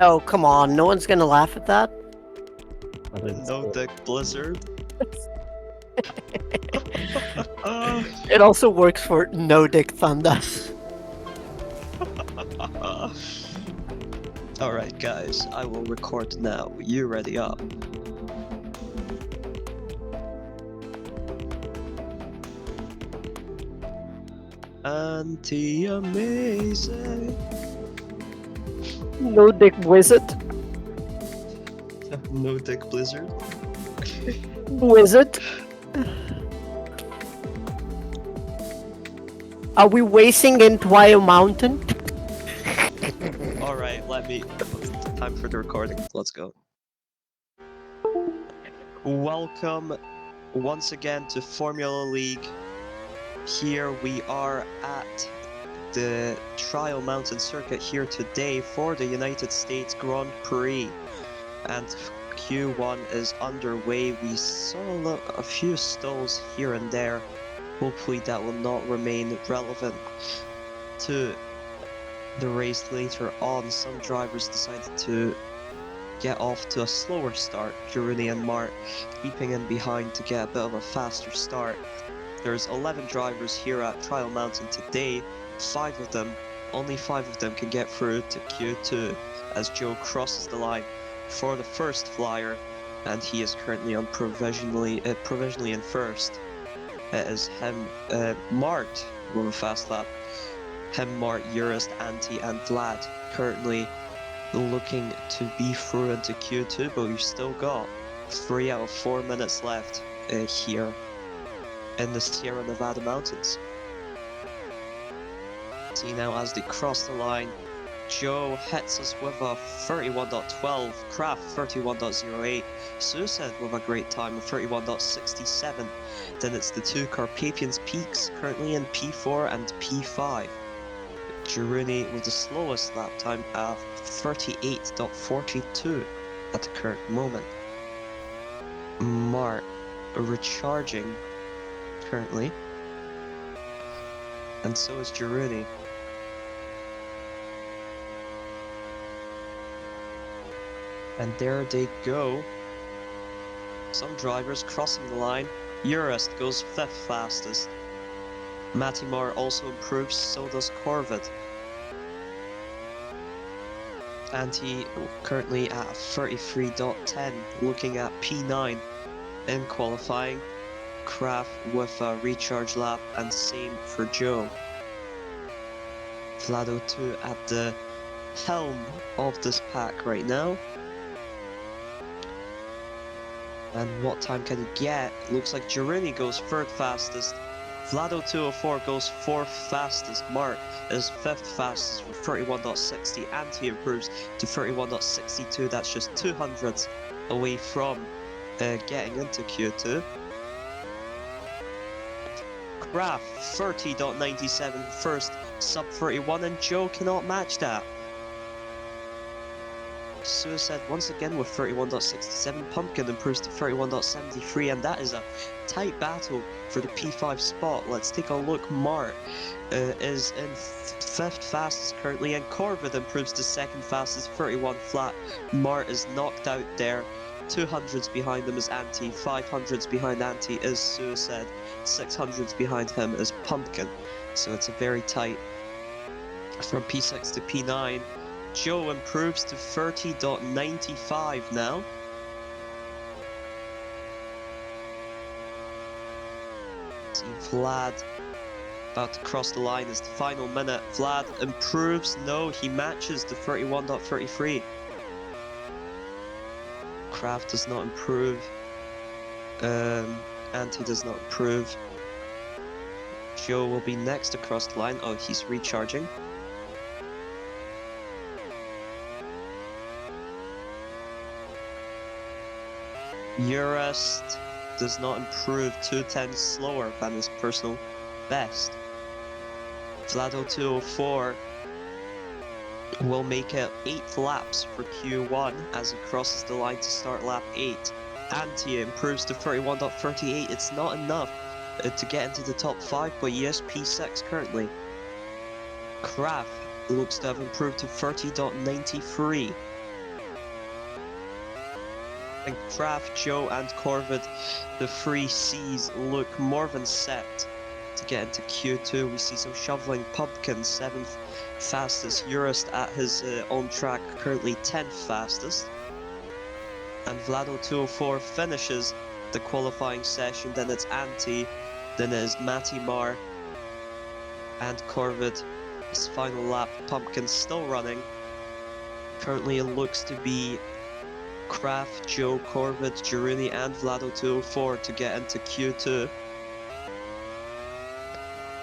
Oh, come on. No one's gonna laugh at that. No Dick Blizzard. It also works for No Dick Thunder. Alright, guys, I will record now. You ready up? Anti-amazing. No Dick Wizard. No Dick Blizzard. Wizard. Are we racing in Twilight Mountain? Alright, time for the recording. Let's go. Welcome once again to Formula League. Here we are at the Trial Mountain Circuit here today for the United States Grand Prix. And Q1 is underway. We saw a few stalls here and there. Hopefully that will not remain relevant to the race later on. Some drivers decided to get off to a slower start. Jiruni and Mart keeping in behind to get a bit of a faster start. There's 11 drivers here at Trial Mountain today. Only 5 of them can get through to Q2 as Joe crosses the line for the first flyer, and he is currently on provisionally in first. It is him, Mart with a fast lap. Him, Mart, Eurist, Anti, and Vlad currently looking to be through into Q2, but we've still got 3 out of 4 minutes left here in the Sierra Nevada mountains. See now as they cross the line, Joe hits us with a 31.12, Kraft 31.08, Suicide with a great time of 31.67. Then it's the two Carpathians Peaks currently in P4 and P5. Jiruni with the slowest lap time at 38.42 at the current moment. Mart recharging currently, and so is Jiruni. And there they go. Some drivers crossing the line. Eurist goes 5th fastest. Matimar also improves, so does Corvid. Anti currently at 33.10, looking at P9 in qualifying. Kraft with a recharge lap, and same for Joe. Vlado 2 at the helm of this pack right now. And what time can he get? Looks like Jiruni goes 3rd fastest. Vlado 204 goes 4th fastest. Mart is 5th fastest with 31.60. Anti improves to 31.62. That's just 200ths away from getting into Q2. Kraft 30.97 first, sub 31, and Joe cannot match that. Suicide once again with 31.67. Pumpkin improves to 31.73, and that is a tight battle for the P5 spot. Let's take a look. Mart is in 5th fastest currently, and Corvid improves to 2nd fastest, 31 flat. Mart is knocked out there. 200s behind him is Anti, 500s behind Anti is Suicide, 600s behind him is Pumpkin. So it's a very tight from P6 to P9. Joe improves to 30.95 now. See Vlad about to cross the line as the final minute. Vlad improves. No, he matches the 31.33. Kraft does not improve. Anti does not improve. Joe will be next across the line. Oh, he's recharging. Eurist does not improve, 2/10 slower than his personal best. Vlado 204 will make it 8 laps for Q1 as he crosses the line to start lap 8. Anti improves to 31.38. It's not enough to get into the top 5, but he is P6 currently. Kraft looks to have improved to 30.93. And Kraft, Joe, and Corvid, the three C's, look more than set to get into Q2. We see some shoveling. Pumpkin, 7th fastest. Urist at his own track, currently 10th fastest. And Vlado204 finishes the qualifying session. Then it's Anti, then it is Matty Marr, and Corvid. His final lap. Pumpkin still running. Currently, it looks to be Kraft, Joe, Corvid, Girouni, and Vlado204 to get into Q2.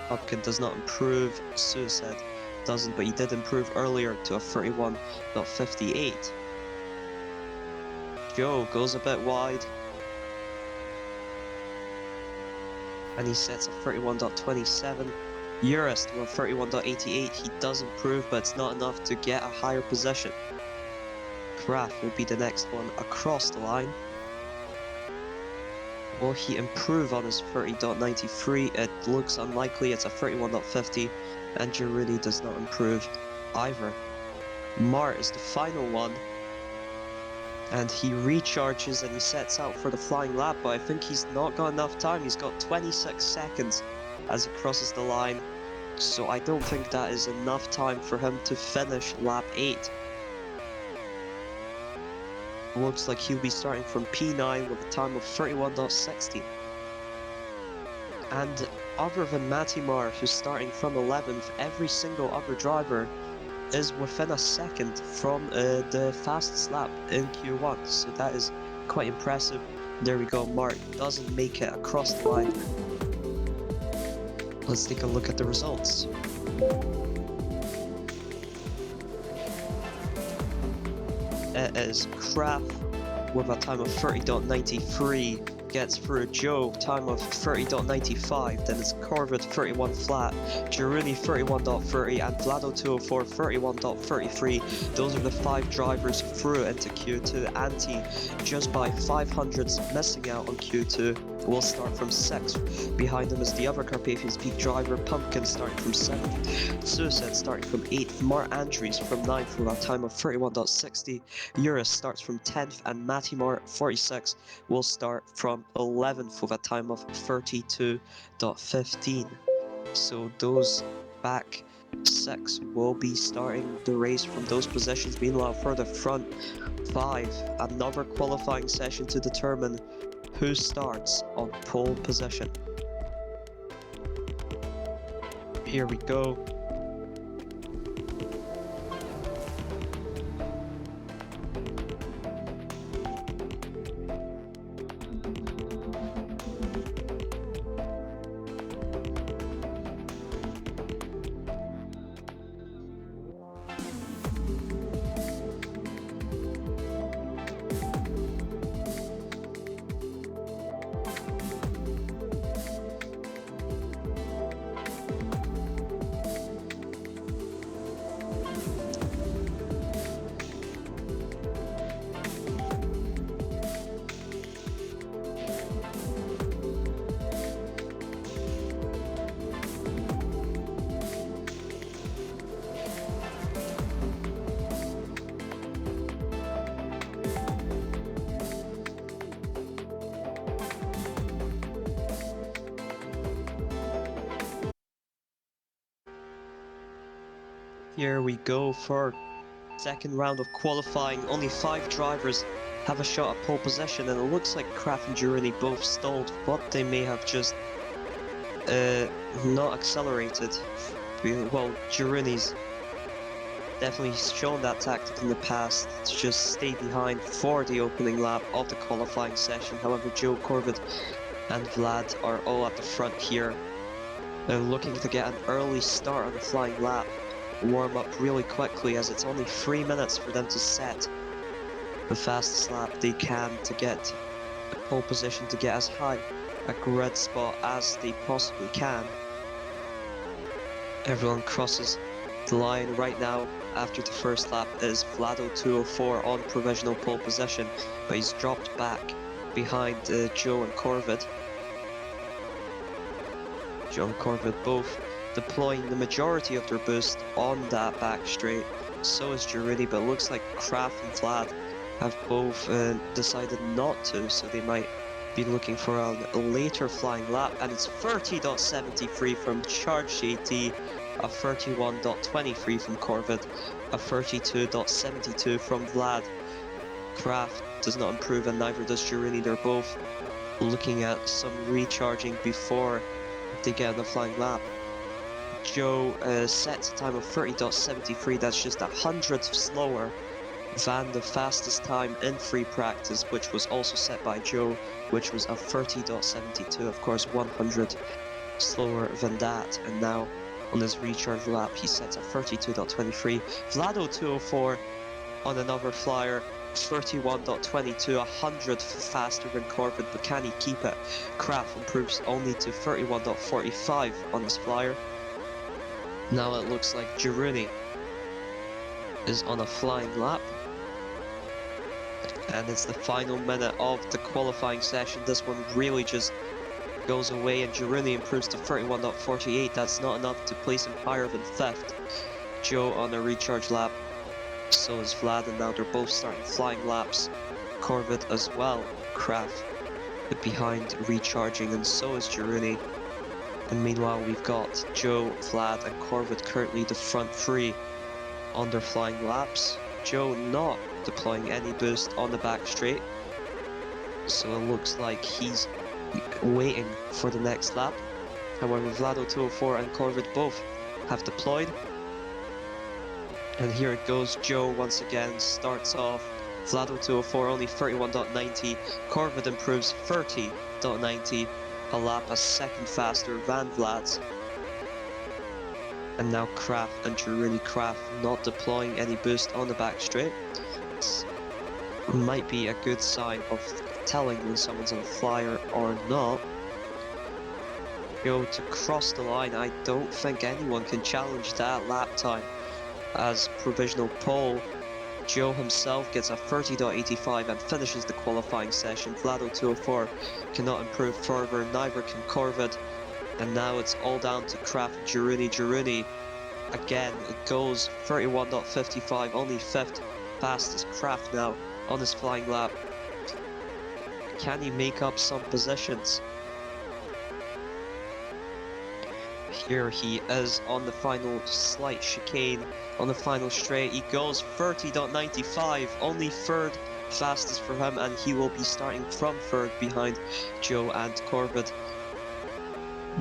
Pumpkin does not improve, Suicide doesn't, but he did improve earlier to a 31.58. Joe goes a bit wide, and he sets a 31.27. Urist with a 31.88, he does improve, but it's not enough to get a higher position. Kraft will be the next one across the line. Will he improve on his 30.93? It looks unlikely, it's a 31.50, and Girouni does not improve either. Marr is the final one, and he recharges and he sets out for the flying lap, but I think he's not got enough time. He's got 26 seconds as he crosses the line, so I don't think that is enough time for him to finish lap 8. Looks like he'll be starting from P9 with a time of 31.60. And other than Matty Marr, who's starting from 11th, every single other driver is within a second from the fastest lap in Q1, so that is quite impressive. There we go, Mark doesn't make it across the line. Let's take a look at the results. It is Kraft with a time of 30.93, gets through Joe, time of 30.95, then it's Corvid 31 flat, Girouni 31.30, and Vlado204 31.33. Those are the 5 drivers through into Q2. Anti, just by 500s, missing out on Q2, will start from 6th. Behind him is the other Carpathians Peak driver, Pumpkin starting from 7th, Suicide starting from 8th, Mark Andrews from 9th with a time of 31.60, Urist starts from 10th, and Matty Marr 46 will start from 11th with a time of 32.15. So those back 6 will be starting the race from those positions. Meanwhile, for the front 5, another qualifying session to determine who starts on pole position. Here we go. Here we go for second round of qualifying. Only 5 drivers have a shot at pole position, and it looks like Kraft and Girouni both stalled, but they may have just not accelerated. Well, Girouni's definitely shown that tactic in the past, to just stay behind for the opening lap of the qualifying session. However, Joe, Corvid, and Vlad are all at the front here. They're looking to get an early start on the flying lap. Warm up really quickly, as it's only 3 minutes for them to set the fastest lap they can to get the pole position, to get as high a grid spot as they possibly can. Everyone crosses the line right now. After the first lap is Vlado204 on provisional pole position, but he's dropped back behind Joe and Corvid. Joe and Corvid both deploying the majority of their boost on that back straight. So is Girouni, but it looks like Kraft and Vlad have both decided not to, so they might be looking for a later flying lap, and it's 30.73 from Charge JT, a 31.23 from Corvid, a 32.72 from Vlad. Kraft does not improve, and neither does Girini. They're both looking at some recharging before they get on the flying lap. Joe sets a time of 30.73, that's just 100th slower than the fastest time in free practice, which was also set by Joe, which was a 30.72, of course 100 slower than that, and now on his recharge lap he sets a 32.23. Vlado 204 on another flyer, 31.22, 100 faster than Corbett, but can he keep it? Kraft improves only to 31.45 on his flyer. Now it looks like Girouni is on a flying lap. And it's the final minute of the qualifying session. This one really just goes away, and Girouni improves to 31.48. That's not enough to place him higher than 5th. Joe on a recharge lap. So is Vlad, and now they're both starting flying laps. Corvid as well. Kraft behind recharging, and so is Girouni. And meanwhile, we've got Joe, Vlad, and Corvid currently the front three on their flying laps. Joe not deploying any boost on the back straight, so it looks like he's waiting for the next lap. However, Vlado 204 and Corvid both have deployed. And here it goes. Joe once again starts off. Vlado 204 only 31.90. Corvid improves 30.90. A lap a second faster than Vlad's. And now Kraft and Girouni. Kraft not deploying any boost on the back straight. This might be a good sign of telling when someone's on a flyer or not. Go to cross the line. I don't think anyone can challenge that lap time. As provisional pole, Joe himself gets a 30.85 and finishes the qualifying session. Vlado 204 cannot improve further, neither can Corvid. And now it's all down to Kraft and Girouni. Girouni, again, it goes 31.55, only 5th fastest. Kraft now on his flying lap. Can he make up some positions? Here he is on the final slight chicane, on the final straight. He goes 30.95, only 3rd fastest for him, and he will be starting from 3rd behind Joe and Corvid.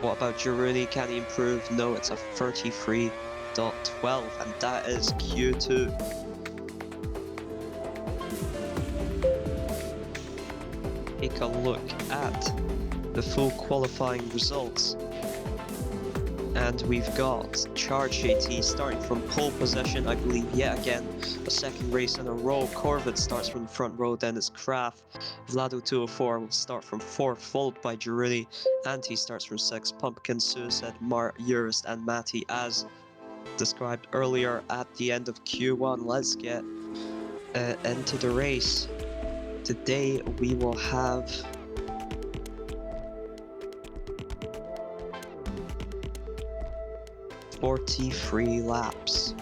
What about Girouni? Can he improve? No, it's a 33.12, and that is Q2. Take a look at the full qualifying results. And we've got Charge JT starting from pole position, I believe yet again, a second race in a row. Corvid starts from the front row, then it's Kraft. Vlado 204 will start from 4th, followed by Girouni, and he starts from 6th. Pumpkin, Suicide, Mart, Urist, and Matty, as described earlier at the end of Q1. Let's get into the race. Today we will have 43 laps.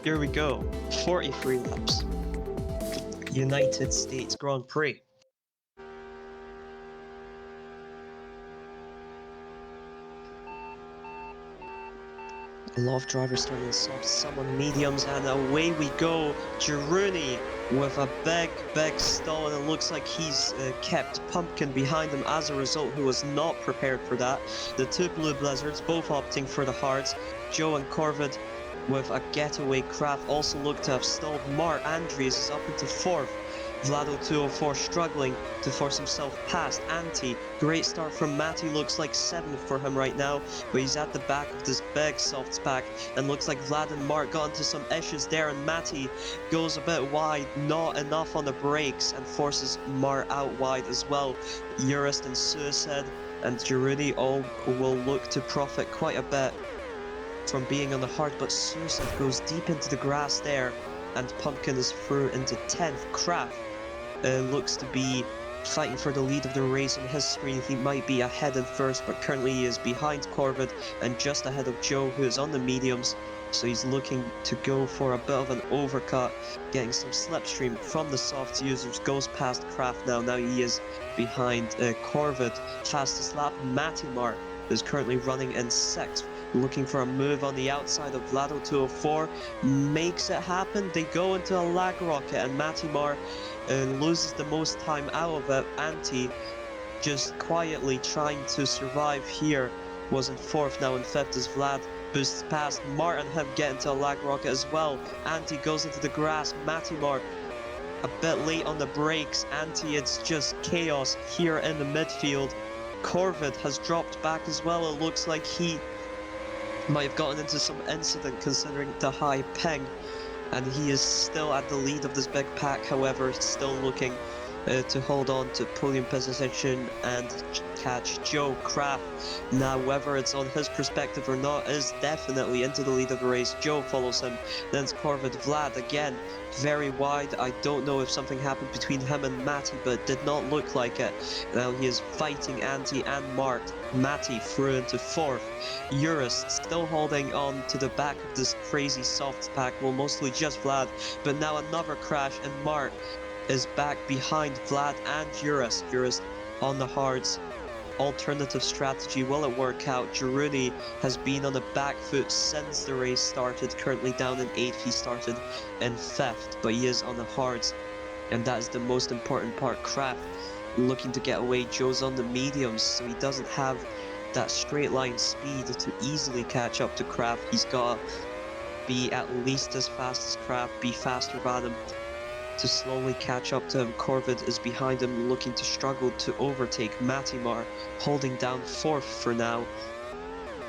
Here we go, 43 laps. United States Grand Prix. A lot of drivers starting in softs, some on mediums, and away we go. Girouni with a big stall, and it looks like he's kept Pumpkin behind him as a result, who was not prepared for that. The two Blue Blizzards both opting for the hards. Joe and Corvid with a getaway. Kraft also looked to have stalled. Mart Andries is up into 4th. Vlado204 struggling to force himself past Anti. Great start from Matty, looks like 7th for him right now, but he's at the back of this big softs pack, and looks like Vlad and Mark got into some issues there, and Matty goes a bit wide, not enough on the brakes, and forces Mark out wide as well. Urist and Suicide and Giroudi all will look to profit quite a bit from being on the hard, but Suicide goes deep into the grass there, and Pumpkin is through into 10th. Kraft looks to be fighting for the lead of the race. On his screen, he might be ahead in first, but currently he is behind Corvid and just ahead of Joe, who is on the mediums. So he's looking to go for a bit of an overcut, getting some slipstream from the soft users. Goes past Kraft now. Now he is behind Corvid. Fastest lap, Matimar is currently running in 6th. Looking for a move on the outside of Vlado204. Makes it happen. They go into a lag rocket, and Matimar loses the most time out of it. Anti just quietly trying to survive here. Was in 4th, now in 5th as Vlad boosts past. Mart and him get into a lag rocket as well. Anti goes into the grass. Matimar a bit late on the brakes. Anti, it's just chaos here in the midfield. Corvid has dropped back as well. It looks like he might have gotten into some incident considering the high ping, and he is still at the lead of this big pack. However, still looking to hold on to podium position and catch Joe Kraft. Now, whether it's on his perspective or not, is definitely into the lead of the race. Joe follows him, then it's Corvid. Vlad again, very wide. I don't know if something happened between him and Matty, but it did not look like it. Now he is fighting Anti and Mart. Matty through into 4th. Urist still holding on to the back of this crazy soft pack, well, mostly just Vlad, but now another crash, and Mart is back behind Vlad and Urist. Urist on the hards. Alternative strategy, will it work out? Giroudi has been on the back foot since the race started, currently down in 8th. He started in 5th, but he is on the hards, and that is the most important part. Kraft looking to get away. Joe's on the mediums, so he doesn't have that straight line speed to easily catch up to Kraft. He's got to be at least as fast as Kraft, be faster than him to slowly catch up to him. Corvid is behind him, looking to struggle to overtake. Matimar holding down 4th for now.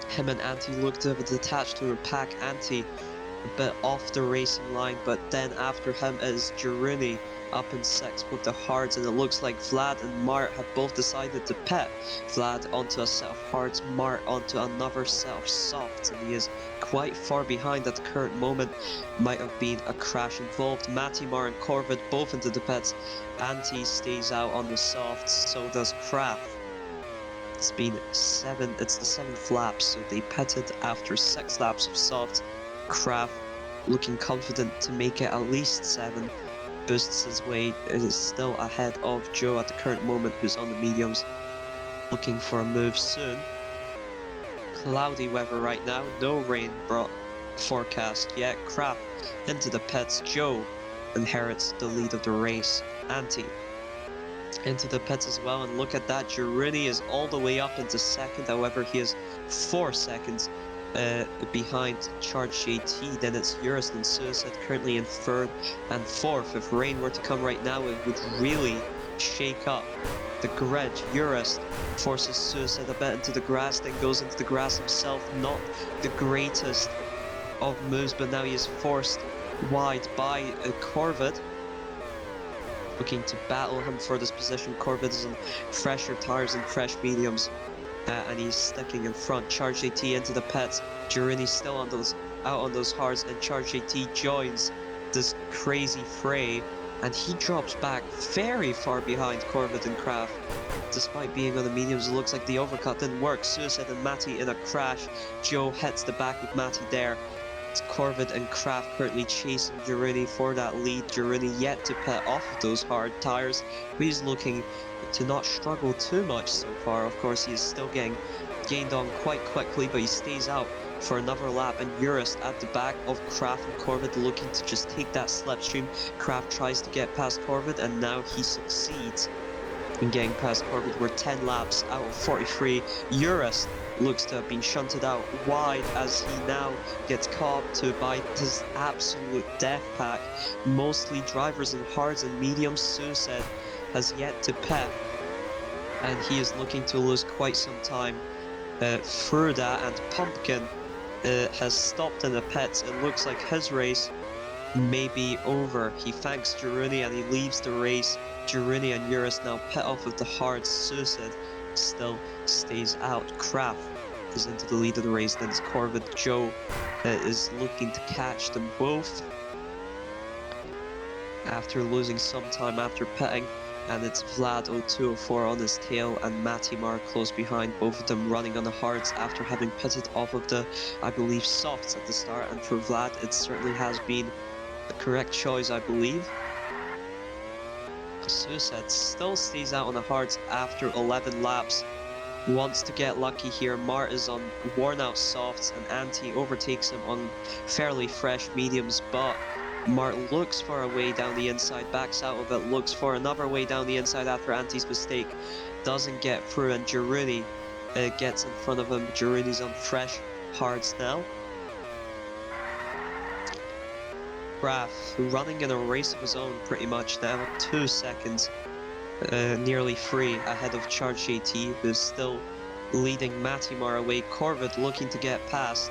Him and Anti look to have a detached to a pack. Anti a bit off the racing line, but then after him is Giroudi up in 6th with the hards, and it looks like Vlad and Mart have both decided to pit. Vlad onto a set of hards, Mart onto another set of softs, and he is quite far behind at the current moment. Might have been a crash involved. Matimar and Corvid both into the pits. Anti stays out on the softs, so does Kraft. It's been it's the 7th lap, so they pitted after 6 laps of softs. Kraft looking confident to make it at least 7. Boosts his way, is still ahead of Joe at the current moment, who's on the mediums, looking for a move soon. Cloudy weather right now, no rain forecast yet. Kraft into the pits. Joe inherits the lead of the race. Anti into the pits as well, and look at that, Giroudi is all the way up into 2nd. However, he is 4 seconds behind Charge JT. Then it's Urist and Suicide currently in 3rd and 4th. If rain were to come right now, it would really shake up the grid. Urist forces Suicide a bit into the grass, then goes into the grass himself. Not the greatest of moves, but now he is forced wide by Corvid, looking to battle him for this position. Corvid is on fresher tires and fresh mediums, and he's sticking in front. Charge JT into the pits. Giroudi still on out on those hards, and Charge JT joins this crazy fray, and he drops back very far behind Corvid and Kraft. Despite being on the mediums, it looks like the overcut didn't work. Suicide and Matty in a crash. Joe hits the back of Matty there. It's Corvid and Kraft currently chasing Giroudi for that lead. Giroudi yet to pit off of those hard tires, but he's looking to not struggle too much so far. Of course, he is still getting gained on quite quickly, but he stays out for another lap, and Urist at the back of Kraft and Corvid looking to just take that slipstream. Kraft tries to get past Corvid, and now he succeeds in getting past Corvid. We're 10 laps out of 43. Urist looks to have been shunted out wide as he now gets caught to by this absolute death pack. Mostly drivers in hards and mediums. Suicide has yet to pit, and he is looking to lose quite some time through that, and Pumpkin has stopped in the pits. It looks like his race may be over. He thanks Jiruni and he leaves the race. Jiruni and Eurus now pit off of the hard. Suicide still stays out. Kraft is into the lead of the race. Then it's Corvid. Joe is looking to catch them both after losing some time after pitting. And it's Vlad 0204 on his tail and Matimar close behind, both of them running on the hards after having pitted off of the, I believe, softs at the start. And for Vlad, it certainly has been the correct choice, I believe. Suicide still stays out on the hards after 11 laps. Wants to get lucky here. Mart is on worn out softs and Anti overtakes him on fairly fresh mediums, but Mart looks for a way down the inside, backs out of it, looks for another way down the inside after Anti's mistake, doesn't get through, and Jiruni gets in front of him. Jiruni's on fresh hards now. Graf running in a race of his own pretty much now, 2 seconds, nearly 3 ahead of Charge JT, who's still leading Matimar away. Corvid looking to get past.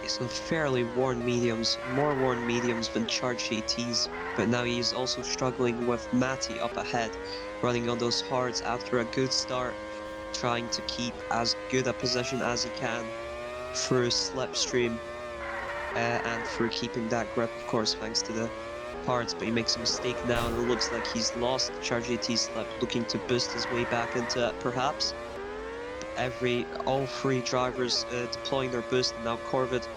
Some fairly worn mediums, more worn mediums than Charge JT's, but now he's also struggling with Matty up ahead, running on those hards after a good start, trying to keep as good a position as he can through slipstream and through keeping that grip, of course, thanks to the hards. But he makes a mistake now, and it looks like he's lost Charge JT slip, looking to boost his way back into it, perhaps. All 3 drivers deploying their boost, and now Corvid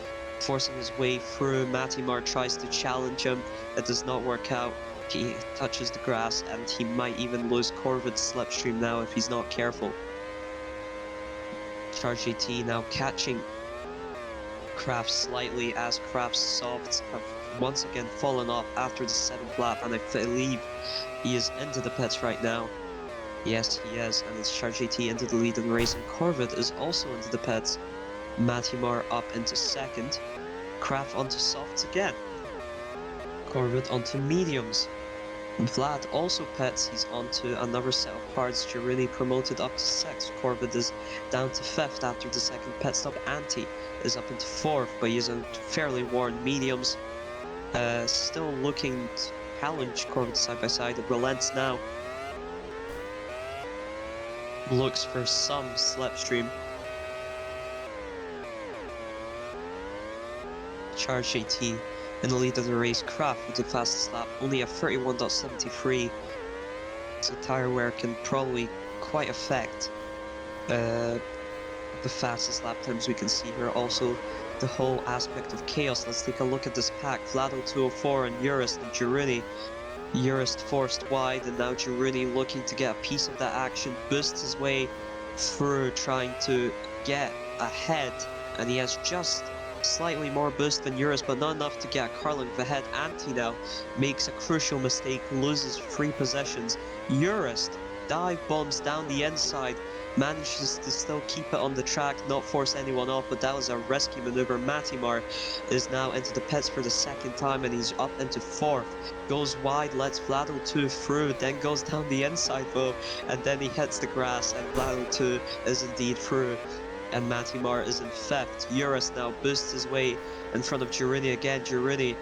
forcing his way through. Matimar tries to challenge him, it does not work out. He touches the grass, and he might even lose Corvid's slipstream now if he's not careful. Charge JT now catching Kraft slightly as Kraft's softs have once again fallen off after the 7th lap, and I believe he is into the pits right now. Yes, he is, and it's Charge JT into the lead of the race, and Corvid is also into the pits. Matimar up into 2nd. Kraft onto softs again. Corvid onto mediums. Vlad also pits, he's onto another set of hards. Jiruni promoted up to 6th. Corvid is down to 5th after the 2nd pit stop. Anti is up into 4th, but he's on fairly worn mediums. Still looking to challenge Corvid side by side. It relents now. Looks for some slipstream. Charge JT in the lead of the race. Kraft with the fastest lap, only a 31.73. So tire wear can probably quite affect the fastest lap times we can see here. Also, the whole aspect of chaos. Let's take a look at this pack. Vlado 204 and Eurus and Jiruni. Eurus forced wide, and now Jiruni looking to get a piece of that action, boosts his way through, trying to get ahead, and he has just slightly more boost than Eurus, but not enough to get a car length ahead. Anti now makes a crucial mistake, loses 3 positions. Eurus dive bombs down the inside, manages to still keep it on the track, not force anyone off, but that was a risky maneuver. Matimar is now into the pits for the 2nd time, and he's up into 4th. Goes wide, lets Vlado 2 through, then goes down the inside though, and then he hits the grass, and Vlado 2 is indeed through, and Matimar is in 5th. Eurus now boosts his way in front of Jiruni again. Jiruni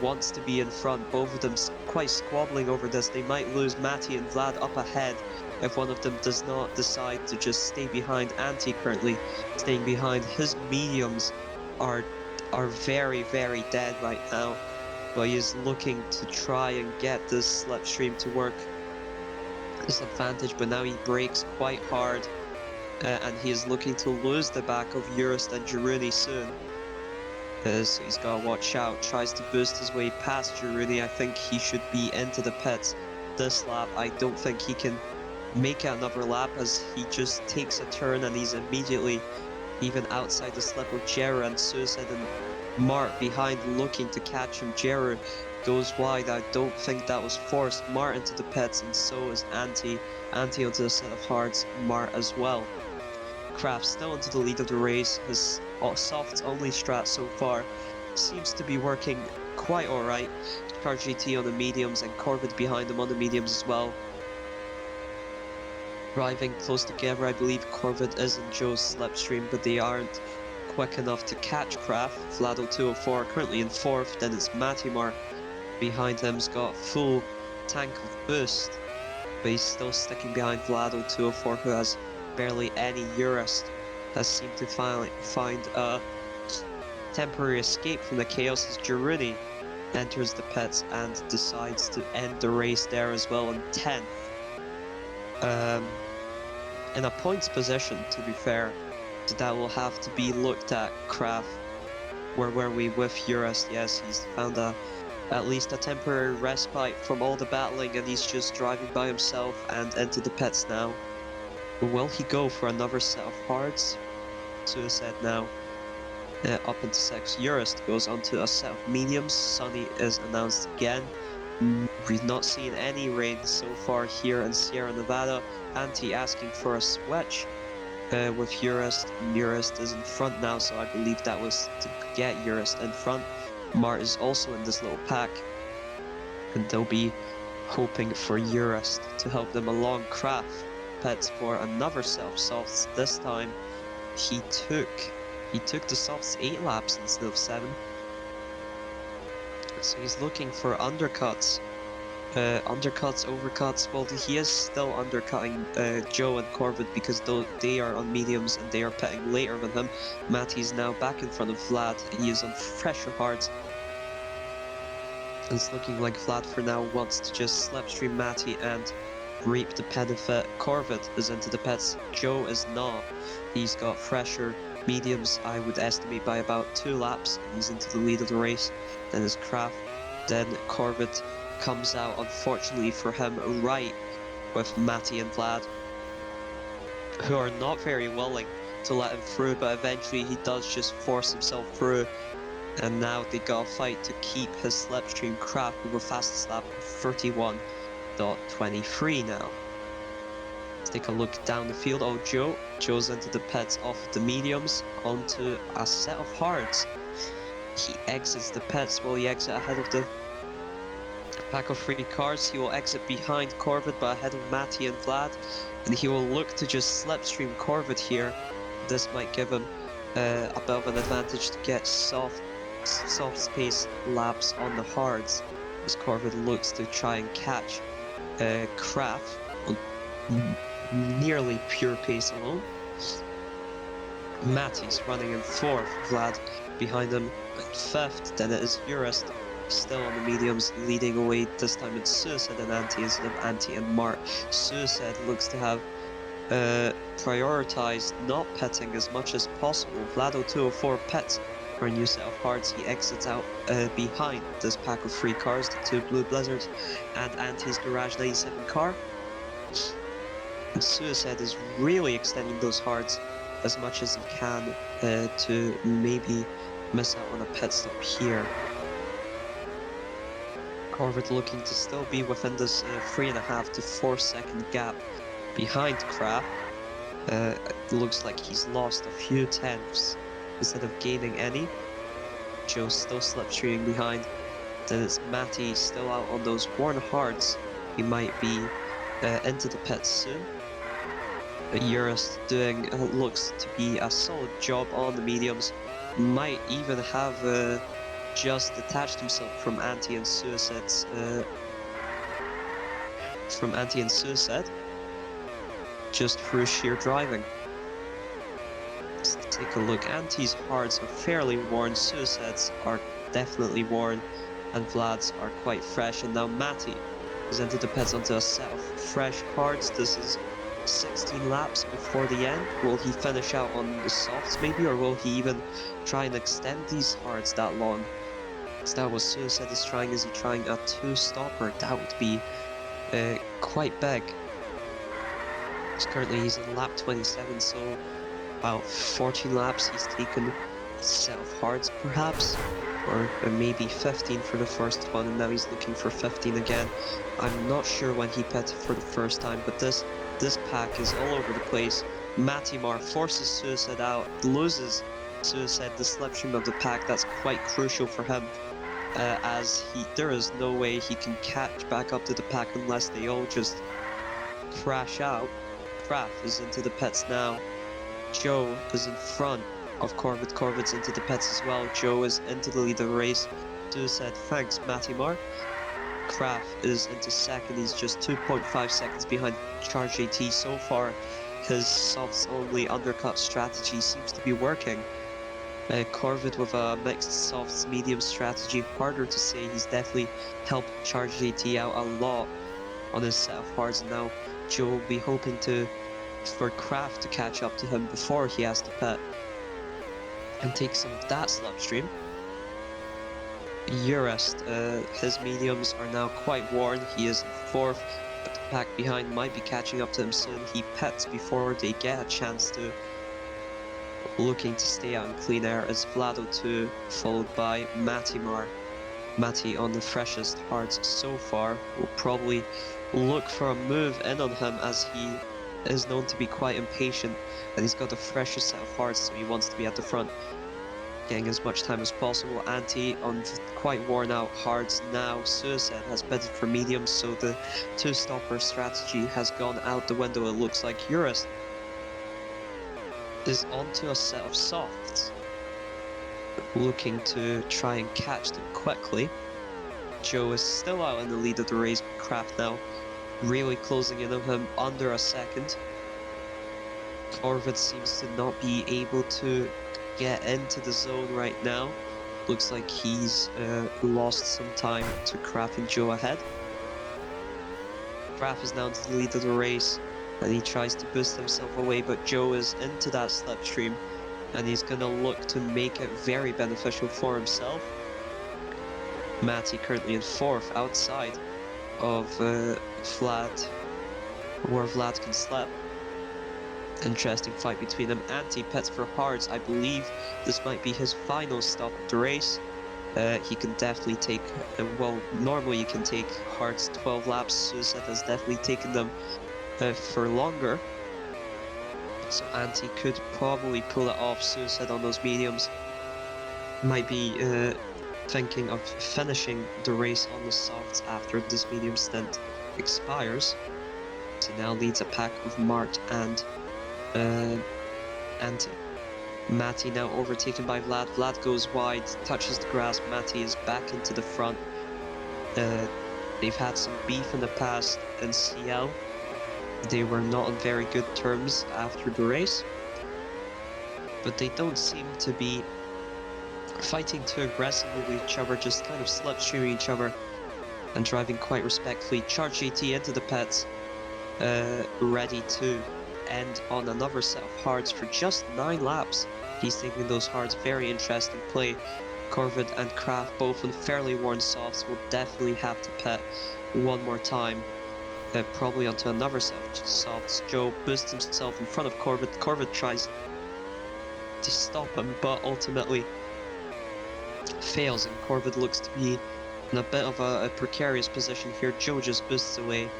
wants to be in front, both of them quite squabbling over this. They might lose Matty and Vlad up ahead if one of them does not decide to just stay behind. Anti currently staying behind. His mediums are very, very dead right now, but he is looking to try and get this slipstream to work his advantage, but now he brakes quite hard, and he is looking to lose the back of Eurus and Jiruni soon. So he's got to watch out, tries to boost his way past Jiruni. I think he should be into the pits this lap. I don't think he can make it another lap, as he just takes a turn and he's immediately even outside the slip of Jera, and Suicide and Mart behind looking to catch him. Jeru goes wide. I don't think that was forced. Mart into the pits, and so is Anti. Anti onto a set of hards. Mart as well. Kraft still into the lead of the race. His soft's only strat so far seems to be working quite alright. Car GT on the mediums and Corvid behind him on the mediums as well. Driving close together, I believe Corvid is in Joe's slipstream, but they aren't quick enough to catch Kraft. Vlado 204 currently in 4th, then it's Matimar behind him's got full tank of boost, but he's still sticking behind Vlado 204 who has barely any Urist. Has seemed to finally find a temporary escape from the chaos as Jaruni enters the pits and decides to end the race there as well in 10th. In a points position, to be fair, so that will have to be looked at. Kraft, where were we with Urist? Yes, he's found at least a temporary respite from all the battling, and he's just driving by himself and into the pits now. Will he go for another set of hards? Suicide now. Up into 6. Urist goes onto a set of mediums. Sunny is announced again. We've not seen any rain so far here in Sierra Nevada. Anti asking for a switch with Urist. Urist is in front now, so I believe that was to get Urist in front. Mart is also in this little pack, and they'll be hoping for Urist to help them along. Kraft pets for another set of softs. This time he took the softs 8 laps instead of 7. So he's looking for undercuts. Undercuts, overcuts. Well, he is still undercutting Joe and Corvid because they are on mediums and they are pitting later than him. Matty's now back in front of Vlad. He is on fresher hards. It's looking like Vlad for now wants to just slipstream Matty and reap the benefit. Corvid is into the pits. Joe is not. He's got fresher mediums, I would estimate, by about 2 laps. He's into the lead of the race. Then is Kraft. Then Corvid comes out, unfortunately for him, right with Matty and Vlad, who are not very willing to let him through, but eventually he does just force himself through. And now they got a fight to keep his slipstream. Kraft with a fastest lap of 31.23 now. Let's take a look down the field. Oh, Joe's into the pits off of the mediums onto a set of hards. He exits the pits. Will he exit ahead of the pack of 3 cars? He will exit behind Corvid but ahead of Matty and Vlad, and he will look to just slipstream Corvid here. This might give him a bit of an advantage to get soft space laps on the hards as Corvid looks to try and catch Kraft on nearly pure pace alone. Matty's running in 4th, Vlad behind him in 5th, then it is Urist still on the mediums, leading away. This time it's Suicide and Anti instead of Anti and Mart. Suicide looks to have prioritized not pitting as much as possible. Vlado 204 pits for a new set of hards. He exits out behind this pack of 3 cars, the 2 Blue Blizzards and Anti's Garage 97 car. And Suicide is really extending those hards as much as he can to maybe miss out on a pit stop here. Corvid looking to still be within this 3.5 to 4 second gap behind Kraft. It looks like he's lost a few tenths instead of gaining any. Joe's still slipstreaming behind. Then it's Matty still out on those worn hards. He might be into the pits soon. Urist doing looks to be a solid job on the mediums. Might even have just detached himself from Anti and Suicide. Just through sheer driving. Let's take a look. Anti's hards are fairly worn. Suicides are definitely worn, and Vlad's are quite fresh. And now Matty is into the pits onto a set of fresh hards. This is 16 laps before the end. Will he finish out on the softs maybe, or will he even try and extend these hards that long? Is that what Suicide is trying? Is he trying a 2-stopper? That would be quite big. Currently he's in lap 27, so about 14 laps he's taken set of hards perhaps, or maybe 15 for the first one, and now he's looking for 15 again. I'm not sure when he pitted for the first time, but this pack is all over the place. Matimar forces Suicide out, loses Suicide the slipstream of the pack. That's quite crucial for him, as there is no way he can catch back up to the pack unless they all just crash out. Kraft is into the pits now. Joe is in front of Corvid. Corvid's into the pits as well. Joe is into the lead of the race. Suicide thanks Matimar. Kraft is into second. He's just 2.5 seconds behind Charge AT. So far, his softs only undercut strategy seems to be working. Corvid with a mixed softs medium strategy. Harder to say. He's definitely helped Charge AT out a lot on his set of hards, and now Joe will be hoping for Kraft to catch up to him before he has to pit and take some of that slipstream. Urest, his mediums are now quite worn. He is in fourth, but the pack behind might be catching up to him soon. He pits before they get a chance to. Looking to stay out in clean air is Vlado 2, followed by Matimar. Mati on the freshest hards so far will probably look for a move in on him, as he is known to be quite impatient and he's got the freshest set of hards, so he wants to be at the front, getting as much time as possible. Anti on quite worn out hards now. Suicide has pitted for mediums, so the two-stopper strategy has gone out the window. It looks like Urist is onto a set of softs, looking to try and catch them quickly. Joe is still out in the lead of the race. Kraft now really closing in on him, under a second. Corvid seems to not be able to get into the zone right now. Looks like he's lost some time to Kraft and Joe ahead. Kraft is now into the lead of the race, and he tries to boost himself away, but Joe is into that slipstream, and he's going to look to make it very beneficial for himself. Matty currently in fourth, outside of Vlad, where Vlad can slip. Interesting fight between them. Anti pits for hards. I believe this might be his final stop of the race. He can definitely take, well, normally you can take hards 12 laps. Suicide has definitely taken them for longer. So Anti could probably pull it off. Suicide on those mediums might be thinking of finishing the race on the softs after this medium stint expires. So now leads a pack of Mart and Matty now overtaken by Vlad. Vlad goes wide, touches the grass. Matty is back into the front. They've had some beef in the past in CL. They were not on very good terms after the race, but they don't seem to be fighting too aggressively with each other, just kind of slipstreaming each other and driving quite respectfully. Charge AT into the pits, ready to end on another set of hards for just 9 laps. He's taking those hards. Very interesting play. Corvid and Kraft, both on fairly worn softs, will definitely have to pit one more time. Probably onto another set of softs. Joe boosts himself in front of Corvid. Corvid tries to stop him, but ultimately fails, and Corvid looks to be in a bit of a precarious position here. Joe just boosts away.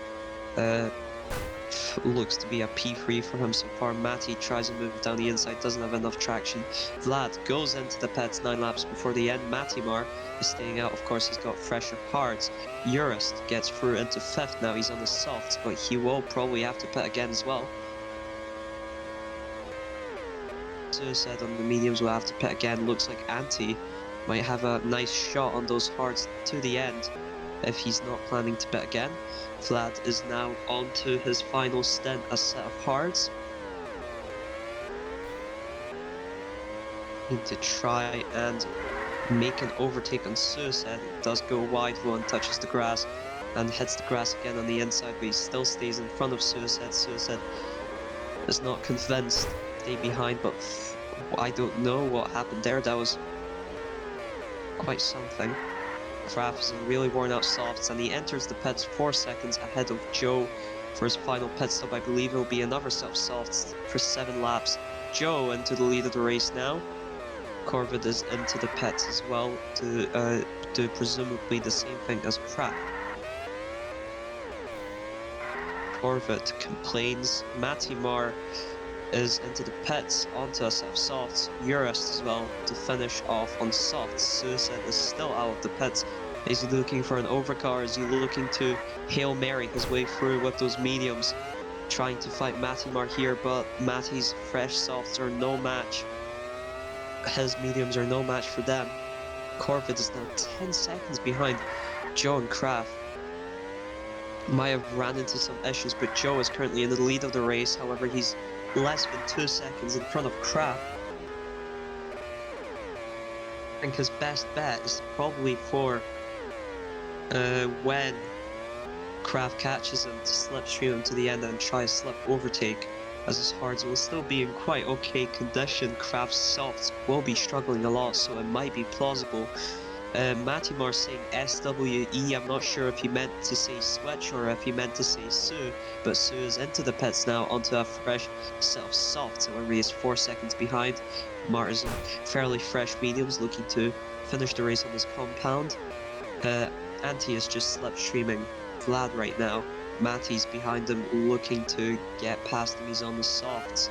Looks to be a P3 for him so far. Matty tries to move down the inside, doesn't have enough traction. Vlad goes into the pits 9 laps before the end. Matimar is staying out. Of course, he's got fresher hards. Urist gets through into 5th now. He's on the softs, but he will probably have to pit again as well. Suicide on the mediums will have to pit again. Looks like Anti might have a nice shot on those hards to the end if he's not planning to pit again. Vlad is now on to his final stint, a set of hards. Need to try and make an overtake on Suicide. It does go wide though and touches the grass and hits the grass again on the inside, but he still stays in front of Suicide. Suicide is not convinced, stay behind, but I don't know what happened there. That was quite something. Kraft is in really worn out softs, and he enters the pits 4 seconds ahead of Joe for his final pit stop. I believe it will be another set of softs for 7 laps. Joe into the lead of the race now. Corvid is into the pits as well to do presumably the same thing as Pratt. Corvid complains. Matty Marr is into the pits onto a set of softs. Urist as well to finish off on softs. Suicide is still out of the pits. Is he looking for an overcar? Is he looking to Hail Mary his way through with those mediums? Trying to fight Matty Marr here, but Matty's fresh softs are no match. His mediums are no match for them. Corvid is now 10 seconds behind Joe and Kraft. Might have ran into some issues, but Joe is currently in the lead of the race. However, he's less than 2 seconds in front of Kraft. I think his best bet is probably for when Kraft catches him to slipstream him to the end and try a slip overtake, as his hards will still be in quite okay condition. Kraft's softs will be struggling a lot, so it might be plausible. Matty Marr saying SWE, I'm not sure if he meant to say switch or if he meant to say Sue, but Sue is into the pits now onto a fresh set of softs, however he is 4 seconds behind. Marr is on fairly fresh mediums, looking to finish the race on his compound. Antti is just slipstreaming Vlad right now. Matty's behind him, looking to get past him. He's on the softs.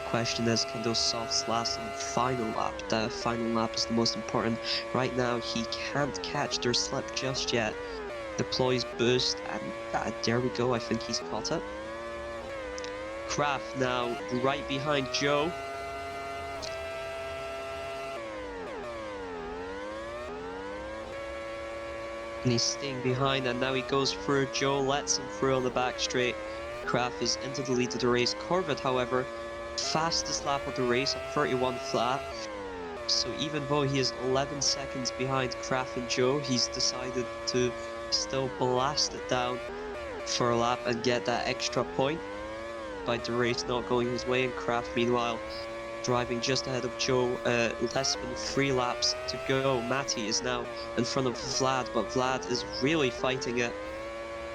Question is, can those softs last on the final lap? The final lap is the most important. Right now, he can't catch their slip just yet. Deploys boost, and there we go. I think he's caught it. Kraft now right behind Joe. And he's staying behind, and now he goes through. Joe lets him through on the back straight. Kraft is into the lead of the race. Corvid, however, fastest lap of the race at 31 flat. So even though he is 11 seconds behind Kraft and Joe, he's decided to still blast it down for a lap and get that extra point by the race not going his way. And Kraft, meanwhile, driving just ahead of Joe, less than 3 laps to go. Matty is now in front of Vlad, but Vlad is really fighting it.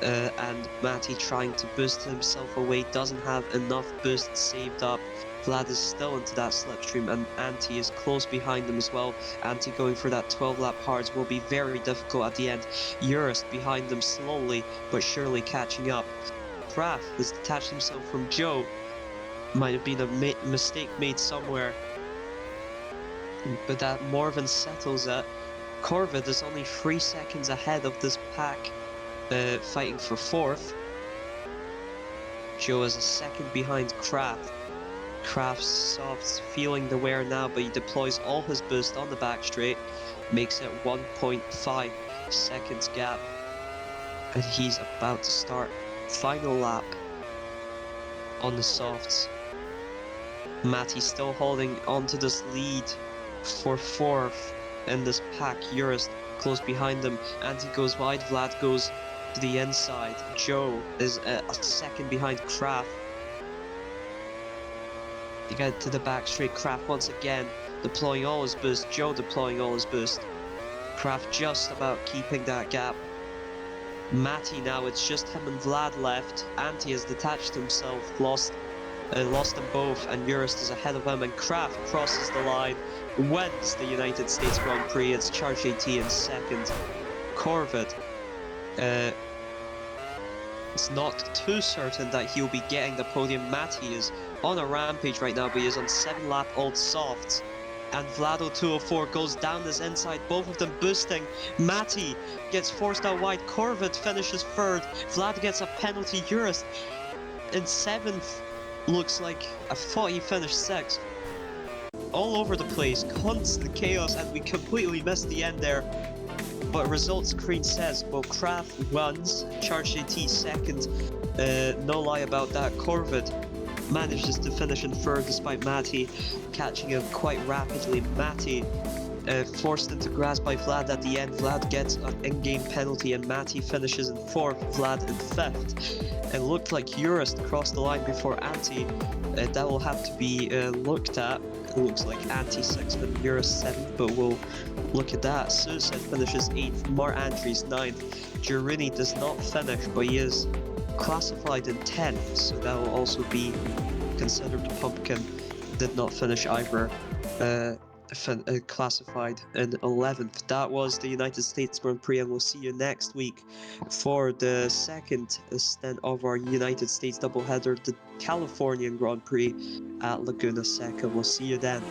And Matty trying to boost himself away, doesn't have enough boost saved up. Vlad is still into that slipstream, and Antti is close behind him as well. Antti going for that 12-lap hards will be very difficult at the end. Urist behind them slowly but surely catching up. Kraft has detached himself from Joe. Might have been a mistake made somewhere, but that more than settles it. Corvid is only 3 seconds ahead of this pack, fighting for 4th. Joe is a second behind Kraft. Kraft's softs feeling the wear now, but he deploys all his boost on the back straight, makes it 1.5 seconds gap, and he's about to start final lap on the softs. Matty still holding onto this lead for 4th in this pack. Urist close behind him. Antti goes wide, Vlad goes to the inside. Joe is a second behind Kraft. They get to the back straight. Kraft once again deploying all his boost. Joe deploying all his boost. Kraft just about keeping that gap. Matty now, it's just him and Vlad left. Antti has detached himself, lost them both, and Urist is ahead of him, and Kraft crosses the line, wins the United States Grand Prix. It's Charge AT in second. Corvid, it's not too certain that he'll be getting the podium. Matty is on a rampage right now, but he is on 7-lap old softs. And Vlado 204 goes down this inside, both of them boosting. Matty gets forced out wide. Corvid finishes 3rd. Vlad gets a penalty. Urist in 7th. Looks like I thought he finished 6th. All over the place, constant chaos, and we completely missed the end there. But results screen says, well, Kraft runs, Charge AT 2nd. No lie about that. Corvid manages to finish in 3rd despite Matty catching him quite rapidly. Matty forced into grass by Vlad at the end. Vlad gets an in-game penalty and Matty finishes in 4th, Vlad in 5th. It looked like Urist crossed the line before Antti. That will have to be looked at. It looks like Antti 6th and Urist 7th, but we'll look at that. Suicide finishes 8th, Mark Andrews 9th. Girini does not finish, but he is classified in 10th, so that will also be considered. Pumpkin did not finish either. classified in 11th. That was the United States Grand Prix, and we'll see you next week for the second stint of our United States doubleheader, the Californian Grand Prix at Laguna Seca. We'll see you then.